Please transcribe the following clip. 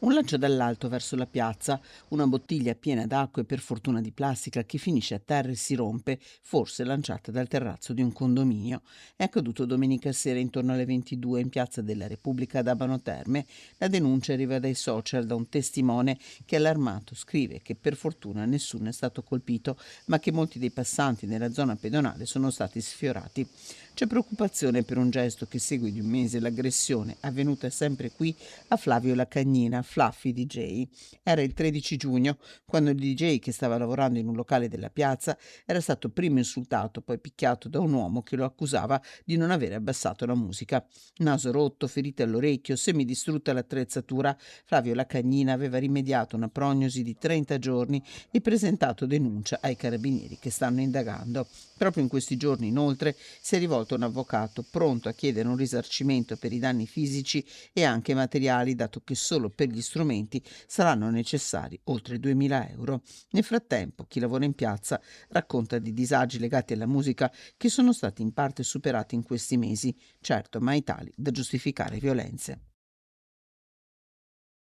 Un lancio dall'alto verso la piazza, una bottiglia piena d'acqua e per fortuna di plastica che finisce a terra e si rompe, forse lanciata dal terrazzo di un condominio. È accaduto domenica sera intorno alle 22 in piazza della Repubblica ad Abano Terme. La denuncia arriva dai social da un testimone che allarmato scrive che per fortuna nessuno è stato colpito, ma che molti dei passanti nella zona pedonale sono stati sfiorati. C'è preoccupazione per un gesto che segue di un mese l'aggressione avvenuta sempre qui a Flavio Lacagnina, Fluffy DJ. Era il 13 giugno, quando il DJ che stava lavorando in un locale della piazza era stato prima insultato, poi picchiato da un uomo che lo accusava di non avere abbassato la musica. Naso rotto, ferite all'orecchio, semidistrutta l'attrezzatura, Flavio Lacagnina aveva rimediato una prognosi di 30 giorni e presentato denuncia ai carabinieri che stanno indagando. Proprio in questi giorni, inoltre, si è rivolto a un avvocato pronto a chiedere un risarcimento per i danni fisici e anche materiali, dato che solo per gli strumenti saranno necessari oltre 2.000 euro. Nel frattempo, chi lavora in piazza racconta di disagi legati alla musica che sono stati in parte superati in questi mesi, certo mai tali da giustificare violenze.